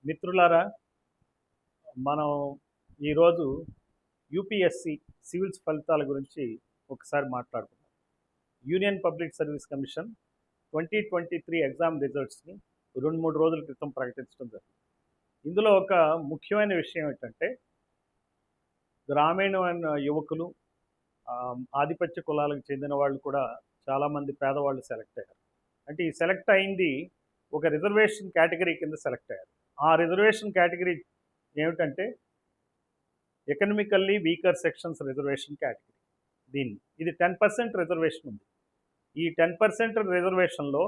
మిత్రులారా, మనం ఈరోజు యూపీఎస్సి సివిల్స్ ఫలితాల గురించి ఒకసారి మాట్లాడుకుందాం. Union Public Service Commission 2023 exam రిజల్ట్స్ని 2-3 రోజుల క్రితం ప్రకటించడం జరిగింది. ఇందులో ఒక ముఖ్యమైన విషయం ఏంటంటే, గ్రామీణ యువకులు, ఆధిపత్య కులాలకు చెందిన వాళ్ళు కూడా చాలామంది పేదవాళ్ళు సెలెక్ట్ అయ్యారు. అంటే ఈ సెలెక్ట్ అయింది ఒక రిజర్వేషన్ కేటగిరీ కింద సెలెక్ట్ అయ్యారు. ఆ రిజర్వేషన్ కేటగిరీ ఏమిటంటే economically weaker sections reservation category. ఇది 10% రిజర్వేషన్ ఉంది. ఈ 10% రిజర్వేషన్లో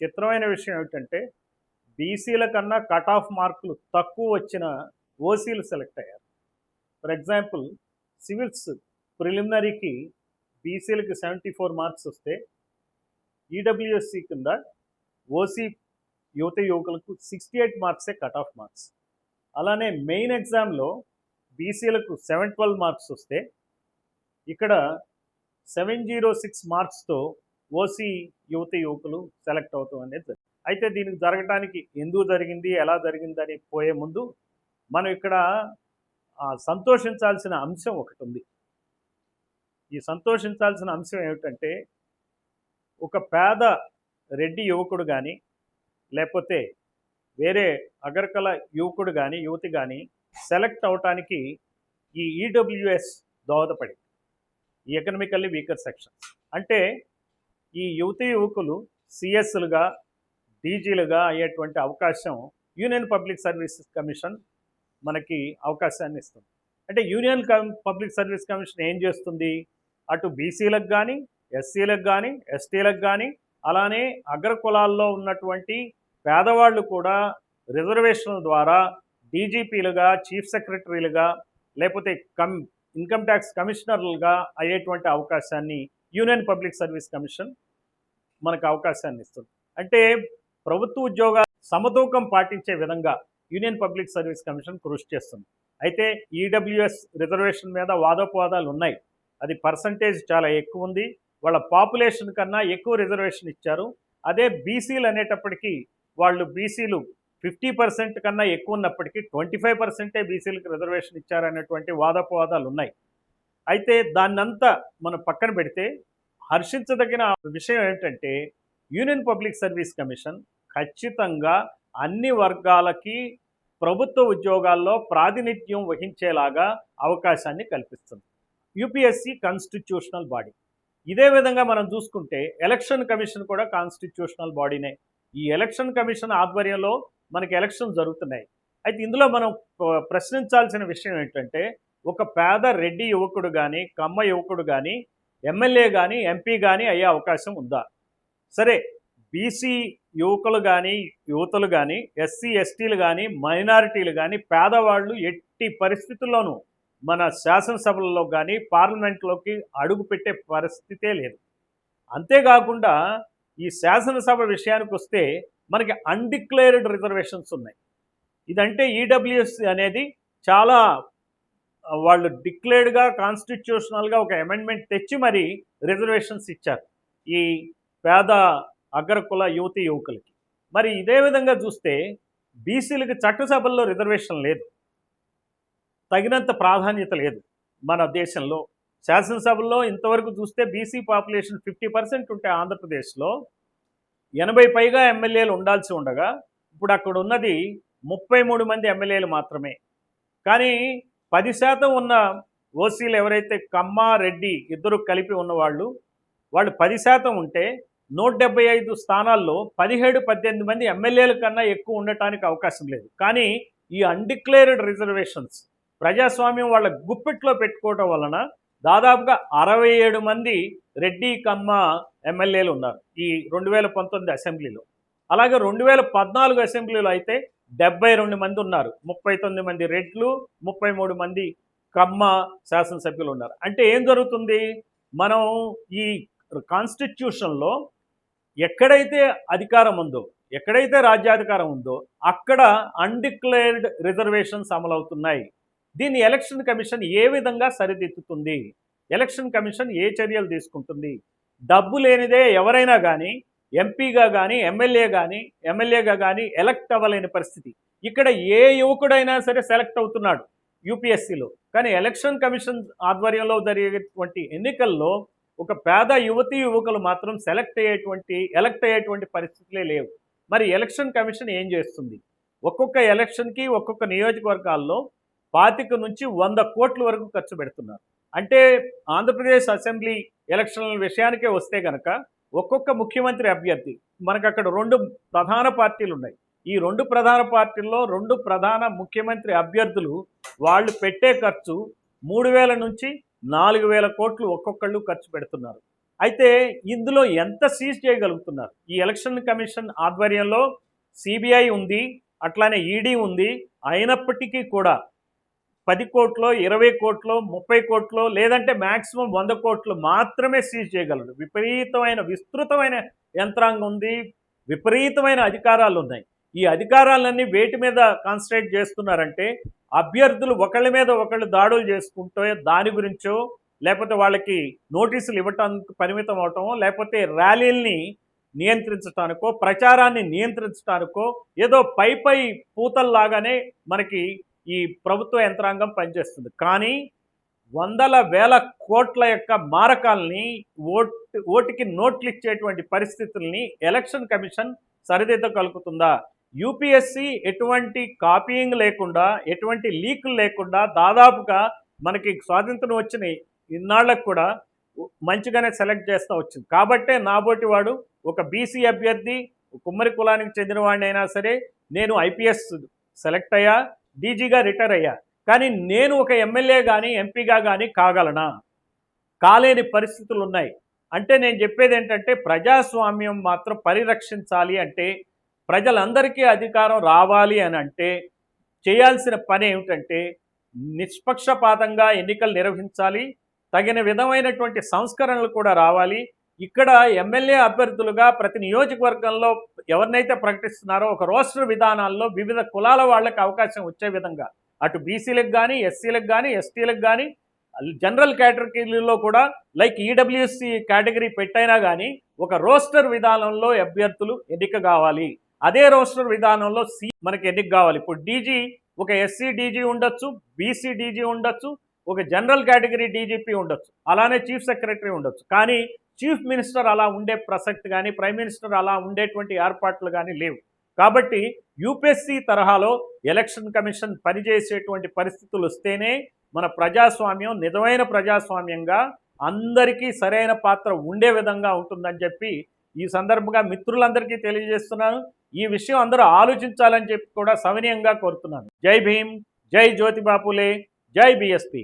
చిత్రమైన విషయం ఏమిటంటే, బీసీల కన్నా కట్ ఆఫ్ మార్కులు తక్కువ వచ్చిన ఓసీలు సెలెక్ట్ అయ్యారు. ఫర్ ఎగ్జాంపుల్, సివిల్స్ ప్రిలిమినరీకి బీసీలకి 74 మార్క్స్ వస్తే, ఈడబ్ల్యూఎస్సి కింద ఓసీ యువకులకు 68 మార్క్సే కట్ ఆఫ్ మార్క్స్. అలానే మెయిన్ ఎగ్జామ్లో బీసీలకు 712 మార్క్స్ వస్తే, ఇక్కడ 706 మార్క్స్తో ఓసీ యువకులు సెలెక్ట్ అవుతాం అనేది జరిగింది. అయితే దీనికి జరగడానికి ఎందుకు జరిగింది, ఎలా జరిగిందని పోయే ముందు మనం ఇక్కడ సంతోషించాల్సిన అంశం ఒకటి ఉంది. ఈ సంతోషించాల్సిన అంశం ఏమిటంటే, ఒక పేద రెడ్డి యువకుడు కానీ, లేకపోతే వేరే అగర్కల యువకుడు కానీ, యువతి కానీ సెలెక్ట్ అవటానికి ఈ ఈడబ్ల్యూఎస్ దోహదపడింది, ఈ ఎకనామికల్లీ వీకర్ సెక్షన్స్. అంటే ఈ యువకులు సిఎస్లుగా, డీజీలుగా అయ్యేటువంటి అవకాశం యూనియన్ పబ్లిక్ సర్వీసెస్ కమిషన్ మనకి అవకాశాన్ని ఇస్తుంది. అంటే యూనియన్ పబ్లిక్ సర్వీస్ కమిషన్ ఏం చేస్తుంది, అటు బీసీలకు కానీ, ఎస్సీలకు కానీ, ఎస్టీలకు కానీ, అలానే అగ్రకులాల్లో ఉన్నటువంటి పేదవాళ్ళు కూడా రిజర్వేషన్ల ద్వారా డీజీపీలుగా, చీఫ్ సెక్రటరీలుగా, లేకపోతే ఇన్కమ్ ట్యాక్స్ కమిషనర్లుగా అయ్యేటువంటి అవకాశాన్ని యూనియన్ పబ్లిక్ సర్వీస్ కమిషన్ మనకు అవకాశాన్ని ఇస్తుంది. అంటే ప్రభుత్వ ఉద్యోగాలు సమతూకం పాటించే విధంగా యూనియన్ పబ్లిక్ సర్వీస్ కమిషన్ కృషి చేస్తుంది. అయితే ఈడబ్ల్యూఎస్ రిజర్వేషన్ మీద వాదోపవాదాలు ఉన్నాయి. అది పర్సంటేజ్ చాలా ఎక్కువ ఉంది, వాళ్ళ పాపులేషన్ కన్నా ఎక్కువ రిజర్వేషన్ ఇచ్చారు. అదే బీసీలు అనేటప్పటికీ వాళ్ళు బీసీలు 50% కన్నా ఎక్కువ ఉన్నప్పటికీ 25% బీసీలకు రిజర్వేషన్ ఇచ్చారనేటువంటి వాదోపవాదాలు ఉన్నాయి. అయితే దాన్నంతా మనం పక్కన పెడితే హర్షించదగిన విషయం ఏంటంటే, యూనియన్ పబ్లిక్ సర్వీస్ కమిషన్ ఖచ్చితంగా అన్ని వర్గాలకి ప్రభుత్వ ఉద్యోగాల్లో ప్రాతినిధ్యం వహించేలాగా అవకాశాన్ని కల్పిస్తుంది. UPSC constitutional body. ఇదే విధంగా మనం చూసుకుంటే ఎలక్షన్ కమిషన్ కూడా కాన్స్టిట్యూషనల్ బాడీనే. ఈ ఎలక్షన్ కమిషన్ ఆధ్వర్యంలో మనకి ఎలక్షన్ జరుగుతున్నాయి. అయితే ఇందులో మనం ప్రశ్నించాల్సిన విషయం ఏంటంటే, ఒక పేద రెడ్డి యువకుడు కానీ, కమ్మ యువకుడు కానీ ఎమ్మెల్యే కానీ, ఎంపీ కానీ అయ్యే అవకాశం ఉందా? సరే, బీసీ యువకులు కానీ, యువతులు కానీ, ఎస్సీ ఎస్టీలు కానీ, మైనారిటీలు కానీ, పేదవాళ్ళు ఎట్టి పరిస్థితుల్లోనూ మన శాసనసభలలో కానీ, పార్లమెంట్లోకి అడుగు పెట్టే పరిస్థితే లేదు. అంతేకాకుండా ఈ శాసనసభ విషయానికి వస్తే మనకి అన్డిక్లేర్డ్ రిజర్వేషన్స్ ఉన్నాయి. ఇదంటే ఈడబ్ల్యూఎస్ అనేది చాలా వాళ్ళు డిక్లేర్డ్గా కాన్స్టిట్యూషనల్గా ఒక అమెండ్మెంట్ తెచ్చి మరి రిజర్వేషన్స్ ఇచ్చారు ఈ పేద అగ్రకుల యువకులకి. మరి ఇదే విధంగా చూస్తే బీసీలకి చట్టసభల్లో రిజర్వేషన్ లేదు, తగినంత ప్రాధాన్యత లేదు. మన దేశంలో శాసనసభల్లో ఇంతవరకు చూస్తే బీసీ పాపులేషన్ 50% ఉంటే ఆంధ్రప్రదేశ్లో 80 పైగా ఎమ్మెల్యేలు ఉండాల్సి ఉండగా ఇప్పుడు అక్కడ ఉన్నది 33 మంది ఎమ్మెల్యేలు మాత్రమే. కానీ 10% ఉన్న ఓసీలు ఎవరైతే కమ్మ, రెడ్డి ఇద్దరు కలిపి ఉన్నవాళ్ళు, వాళ్ళు 10% ఉంటే 175 స్థానాల్లో 17-18 మంది ఎమ్మెల్యేల కన్నా ఎక్కువ ఉండటానికి అవకాశం లేదు. కానీ ఈ అన్డిక్లేర్డ్ రిజర్వేషన్స్ ప్రజాస్వామ్యం వాళ్ళ గుప్పిట్లో పెట్టుకోవటం వలన దాదాపుగా 67 మంది రెడ్డి, కమ్మ ఎమ్మెల్యేలు ఉన్నారు ఈ 2019 అసెంబ్లీలో. అలాగే 2014 అసెంబ్లీలో అయితే 72 మంది ఉన్నారు. 39 మంది రెడ్లు, 33 మంది కమ్మ శాసనసభ్యులు ఉన్నారు. అంటే ఏం జరుగుతుంది, మనం ఈ కాన్స్టిట్యూషన్లో ఎక్కడైతే అధికారం ఉందో, ఎక్కడైతే రాజ్యాధికారం ఉందో అక్కడ అన్డిక్లేర్డ్ రిజర్వేషన్స్ అమలవుతున్నాయి. దీన్ని ఎలక్షన్ కమిషన్ ఏ విధంగా సరిదిద్దుతుంది, ఎలక్షన్ కమిషన్ ఏ చర్యలు తీసుకుంటుంది? డబ్బు లేనిదే ఎవరైనా కానీ ఎంపీగా కానీ, ఎమ్మెల్యేగా కానీ ఎలక్ట్ అవ్వలేని పరిస్థితి. ఇక్కడ ఏ యువకుడైనా సరే సెలెక్ట్ అవుతున్నాడు యూపీఎస్సీలో. కానీ ఎలక్షన్ కమిషన్ ఆధ్వర్యంలో జరిగేటువంటి ఎన్నికల్లో ఒక పేద యువతీ యువకులు మాత్రం ఎలక్ట్ అయ్యేటువంటి పరిస్థితులే లేవు. మరి ఎలక్షన్ కమిషన్ ఏం చేస్తుంది? ఒక్కొక్క ఎలక్షన్కి ఒక్కొక్క నియోజకవర్గాల్లో 25 నుంచి 100 కోట్ల వరకు ఖర్చు పెడుతున్నారు. అంటే ఆంధ్రప్రదేశ్ అసెంబ్లీ ఎలక్షన్ల విషయానికే వస్తే కనుక ఒక్కొక్క ముఖ్యమంత్రి అభ్యర్థి, మనకు అక్కడ 2 ప్రధాన పార్టీలు ఉన్నాయి. ఈ 2 ప్రధాన పార్టీల్లో 2 ప్రధాన ముఖ్యమంత్రి అభ్యర్థులు వాళ్ళు పెట్టే ఖర్చు 3000 నుంచి 4000 కోట్లు ఒక్కొక్కళ్ళు ఖర్చు పెడుతున్నారు. అయితే ఇందులో ఎంత సీజ్ చేయగలుగుతున్నారు? ఈ ఎలక్షన్ కమిషన్ ఆధ్వర్యంలో సిబిఐ ఉంది, అట్లానే ఈడీ ఉంది. అయినప్పటికీ కూడా 10 కోట్లో 20 కోట్లో 30 కోట్లో లేదంటే మ్యాక్సిమం 100 కోట్లు మాత్రమే సీజ్ చేయగలరు. విస్తృతమైన యంత్రాంగం ఉంది, విపరీతమైన అధికారాలు ఉన్నాయి. ఈ అధికారాలన్నీ వేటి మీద కాన్సన్ట్రేట్ చేస్తున్నారంటే అభ్యర్థులు ఒకళ్ళ మీద ఒకళ్ళు దాడులు చేసుకుంటూ దాని గురించో, లేకపోతే వాళ్ళకి నోటీసులు ఇవ్వటానికి పరిమితం అవటమో, లేకపోతే ర్యాలీల్ని నియంత్రించడానికో, ప్రచారాన్ని నియంత్రించడానికో ఏదో పై పూతల్లాగానే మనకి ఈ ప్రభుత్వ యంత్రాంగం పనిచేస్తుంది. కానీ వందల వేల కోట్ల యొక్క మారకాల్ని, ఓటుకి నోట్లు ఇచ్చేటువంటి పరిస్థితుల్ని ఎలక్షన్ కమిషన్ సరిదిద్దగలుగుతుందా? యూపీఎస్సీ ఎటువంటి కాపీయింగ్ లేకుండా, ఎటువంటి లీకులు లేకుండా దాదాపుగా మనకి స్వాతంత్రం వచ్చిన ఇన్నాళ్లకు కూడా మంచిగానే సెలెక్ట్ చేస్తూ వచ్చింది. కాబట్టే నాబోటి వాడు ఒక బీసీ అభ్యర్థి, కుమ్మరి కులానికి చెందిన వాడిని అయినా సరే, నేను ఐపీఎస్ సెలెక్ట్ అయ్యా, డీజీగా రిటైర్ అయ్యా, కానీ నేను ఒక ఎమ్మెల్యే కానీ ఎంపీగా కానీ కాగలనా? కాలేని పరిస్థితులు ఉన్నాయి. అంటే నేను చెప్పేది ఏంటంటే ప్రజాస్వామ్యం మాత్రం పరిరక్షించాలి అంటే, ప్రజలందరికీ అధికారం రావాలి అని అంటే చేయాల్సిన పని ఏమిటంటే నిష్పక్షపాతంగా ఎన్నికలు నిర్వహించాలి, తగిన విధమైనటువంటి సంస్కరణలు కూడా రావాలి. ఇక్కడ ఎమ్మెల్యే అభ్యర్థులుగా ప్రతి నియోజకవర్గంలో ఎవరినైతే ప్రకటిస్తున్నారో ఒక రోస్టర్ విధానాల్లో వివిధ కులాల వాళ్ళకి అవకాశం వచ్చే విధంగా, అటు బీసీలకు కానీ, ఎస్సీలకు కానీ, ఎస్టీలకు కానీ, జనరల్ కేటగిరీలో కూడా లైక్ ఈడబ్ల్యూఎస్సీ కేటగిరీ పెట్టైనా కానీ ఒక రోస్టర్ విధానంలో అభ్యర్థులు ఎన్నిక కావాలి. అదే రోస్టర్ విధానంలో మనకి ఎన్నిక కావాలి. ఇప్పుడు డీజీ ఒక ఎస్సీ డీజీ ఉండొచ్చు, బీసీ డీజీ ఉండొచ్చు, ఒక జనరల్ కేటగిరీ డీజీపీ ఉండొచ్చు, అలానే చీఫ్ సెక్రటరీ ఉండొచ్చు. కానీ చీఫ్ మినిస్టర్ అలా ఉండే ప్రసక్తి కానీ, ప్రైమ్ మినిస్టర్ అలా ఉండేటువంటి ఏర్పాట్లు కానీ లేవు. కాబట్టి యూపీఎస్సీ తరహాలో ఎలక్షన్ కమిషన్ పనిచేసేటువంటి పరిస్థితులు వస్తేనే మన ప్రజాస్వామ్యం నిజమైన ప్రజాస్వామ్యంగా అందరికీ సరైన పాత్ర ఉండే విధంగా ఉంటుందని చెప్పి ఈ సందర్భంగా మిత్రులందరికీ తెలియజేస్తున్నాను. ఈ విషయం అందరూ ఆలోచించాలని చెప్పి కూడా సవినయంగా కోరుతున్నాను. జై భీమ్, జై జ్యోతిబా ఫులే, జై బీఎస్పీ.